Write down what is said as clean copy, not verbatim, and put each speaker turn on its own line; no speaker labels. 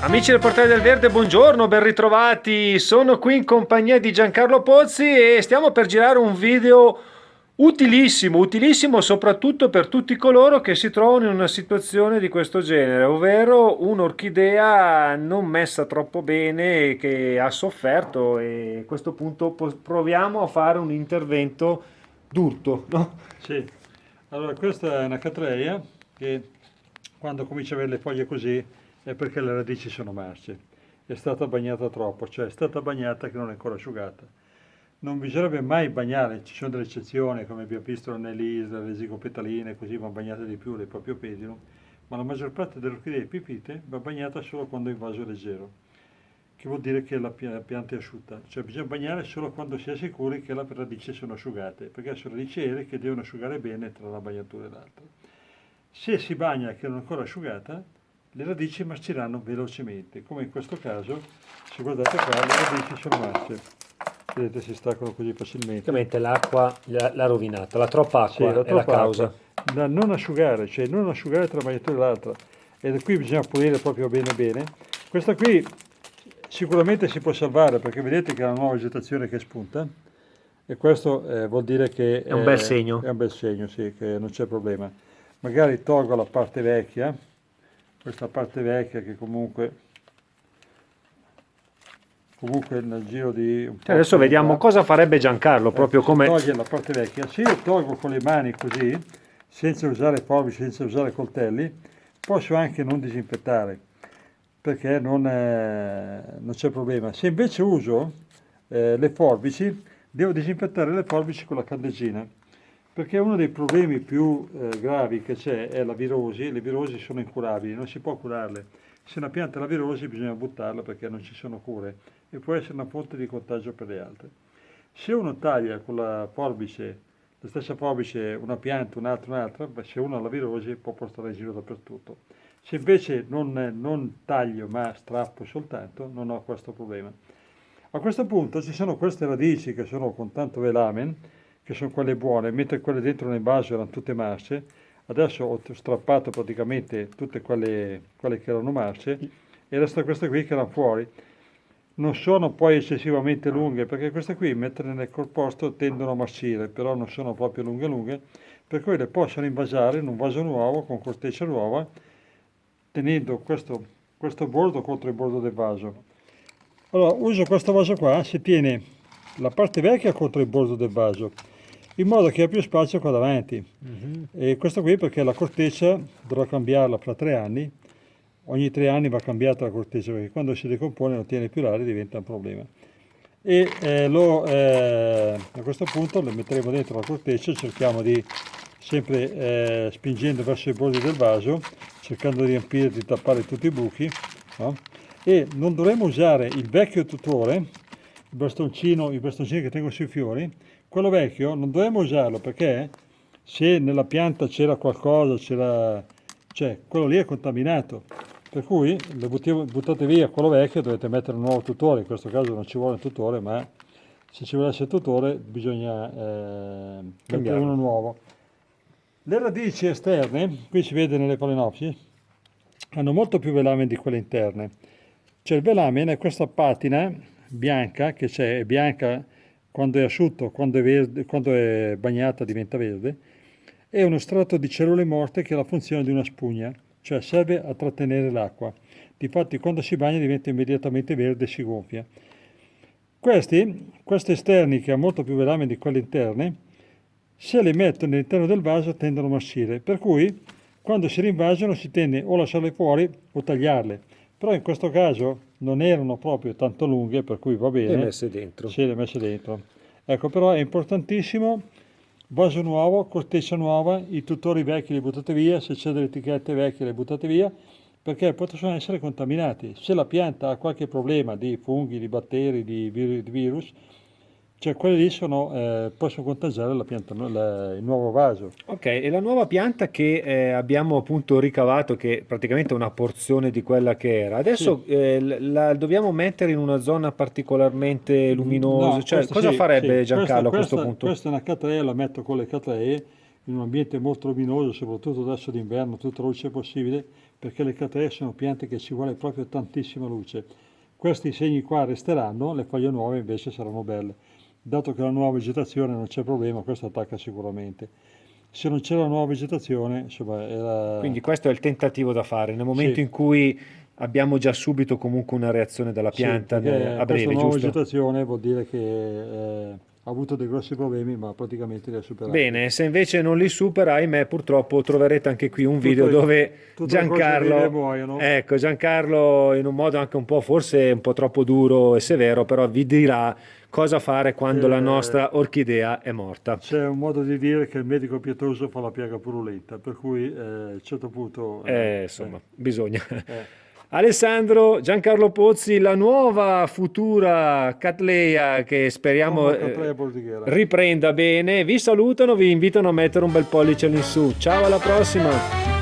Amici del Portale del Verde, buongiorno, ben ritrovati. Sono qui in compagnia di Giancarlo Pozzi e stiamo per girare un video utilissimo, utilissimo soprattutto per tutti coloro che si trovano in una situazione di questo genere, ovvero un'orchidea non messa troppo bene che ha sofferto e a questo punto proviamo a fare un intervento d'urto, no?
Sì, allora questa è una cattleya che quando comincia a avere le foglie così è perché le radici sono marce, è stata bagnata troppo, cioè è stata bagnata che non è ancora asciugata. Non bisognerebbe mai bagnare, ci sono delle eccezioni come abbiamo visto l'anelisa, le zigopetaline, così vanno bagnate di più le proprio pedilum, ma la maggior parte delle orchidee epifite va bagnata solo quando il vaso è leggero, che vuol dire che la pianta è asciutta, cioè bisogna bagnare solo quando si è sicuri che le radici sono asciugate, perché sono radici aeree che devono asciugare bene tra la bagnatura e l'altra. Se si bagna che non è ancora asciugata, le radici marciranno velocemente, come in questo caso, se guardate qua, le radici sono marce, vedete si staccano così facilmente.
Praticamente l'acqua l'ha rovinato, la troppa
Sì,
acqua
la
è la
troppa
causa.
acqua, da non asciugare, cioè non asciugare tra una bagnatura e l'altra, e da qui bisogna pulire proprio bene bene. Questa qui sicuramente si può salvare perché vedete che ha una nuova vegetazione che spunta e questo vuol dire che
È un bel segno.
è un bel segno, sì, che non c'è problema. Magari tolgo la parte vecchia, questa parte vecchia che comunque nel giro di un po'
Adesso
di anni
vediamo
fa,
cosa farebbe Giancarlo, proprio
si
come...
toglie la parte vecchia. Se io tolgo con le mani così, senza usare forbici, senza usare coltelli, posso anche non disinfettare perché non c'è problema. Se invece uso le forbici, devo disinfettare le forbici con la candeggina, perché uno dei problemi più gravi che c'è è la virosi. Le virosi sono incurabili, non si può curarle. Se una pianta ha la virosi bisogna buttarla perché non ci sono cure e può essere una fonte di contagio per le altre. Se uno taglia con la forbice, la stessa forbice, una pianta, un'altra, se uno ha la virosi può portare in giro dappertutto. Se invece non taglio ma strappo soltanto, non ho questo problema. A questo punto ci sono queste radici che sono con tanto velamen, che sono quelle buone, mentre quelle dentro nel vaso erano tutte marce. Adesso ho strappato praticamente tutte quelle che erano marce e resta queste qui che erano fuori. Non sono poi eccessivamente lunghe perché queste qui mettere nel composto tendono a marcire, però non sono proprio lunghe lunghe, per cui le possono invasare in un vaso nuovo con corteccia nuova, tenendo questo bordo contro il bordo del vaso. Allora, uso questo vaso qua, si tiene la parte vecchia contro il bordo del vaso, in modo che ha più spazio qua davanti. E questo qui perché la corteccia dovrò cambiarla fra 3 anni, ogni 3 anni va cambiata la corteccia perché quando si decompone non tiene più l'aria diventa un problema. E a questo punto lo metteremo dentro la corteccia, cerchiamo di sempre spingendo verso i bordi del vaso, cercando di riempire, di tappare tutti i buchi, no? E non dovremo usare il vecchio tutore, il bastoncino che tengo sui fiori, quello vecchio non dovremmo usarlo perché se nella pianta c'era qualcosa, cioè quello lì è contaminato. Per cui buttate via quello vecchio, dovete mettere un nuovo tutore, in questo caso non ci vuole un tutore, ma se ci volesse il tutore bisogna mettere
Cambiarlo.
uno nuovo. Le radici esterne, qui si vede nelle Phalaenopsis, hanno molto più velamen di quelle interne. Cioè il velamen è questa patina bianca che c'è, è bianca quando è asciutto, quando è verde, quando è bagnata diventa verde, è uno strato di cellule morte che ha la funzione di una spugna, cioè serve a trattenere l'acqua. Difatti quando si bagna diventa immediatamente verde e si gonfia. Questi esterni che hanno molto più velamen di quelli interne, se li metto all'interno del vaso tendono a marcire, per cui quando si rinvasano si tende o lasciarle fuori o tagliarle. Però in questo caso non erano proprio tanto lunghe, per cui va
Le
bene,
messe dentro.
se le messe dentro. Ecco, però è importantissimo, vaso nuovo, corteccia nuova, i tutori vecchi li buttate via, se c'è delle etichette vecchie le buttate via, perché possono essere contaminati. Se la pianta ha qualche problema di funghi, di batteri, di virus, cioè quelli lì possono contagiare la pianta, il nuovo vaso.
Ok, e la nuova pianta che abbiamo appunto ricavato, che è praticamente una porzione di quella che era,
Sì.
adesso la dobbiamo mettere in una zona particolarmente luminosa,
No,
cioè
questa
cosa
sì, sì.
farebbe Giancarlo a questo punto?
Questa è una catleya, la metto con le catlee, in un ambiente molto luminoso, soprattutto adesso d'inverno, tutta la luce possibile, perché le catee sono piante che ci vuole proprio tantissima luce. Questi segni qua resteranno, le foglie nuove invece saranno belle. Dato che la nuova vegetazione non c'è problema, questo attacca sicuramente. Se non c'è la nuova vegetazione, insomma,
Quindi questo è il tentativo da fare, nel momento
Sì.
in cui abbiamo già subito comunque una reazione dalla
Sì,
pianta
perché
a
questa
breve,
nuova
giusto?
vegetazione vuol dire che ha avuto dei grossi problemi, ma praticamente li ha superati.
Bene, se invece non li supera, ahimè, purtroppo troverete anche qui un video
le-
dove
tutte le cose vive
Giancarlo,
muoiono.
ecco, Giancarlo in un modo anche un po', forse un po' troppo duro e severo, però vi dirà cosa fare quando la nostra orchidea è morta.
C'è un modo di dire che il medico pietoso fa la piaga purulenta, per cui a un certo punto...
Insomma, bisogna. Alessandro, Giancarlo Pozzi, la nuova futura Cattleya che speriamo
Come Cattleya bordighera.
riprenda bene. Vi salutano, vi invitano a mettere un bel pollice all'insù. Ciao, alla prossima!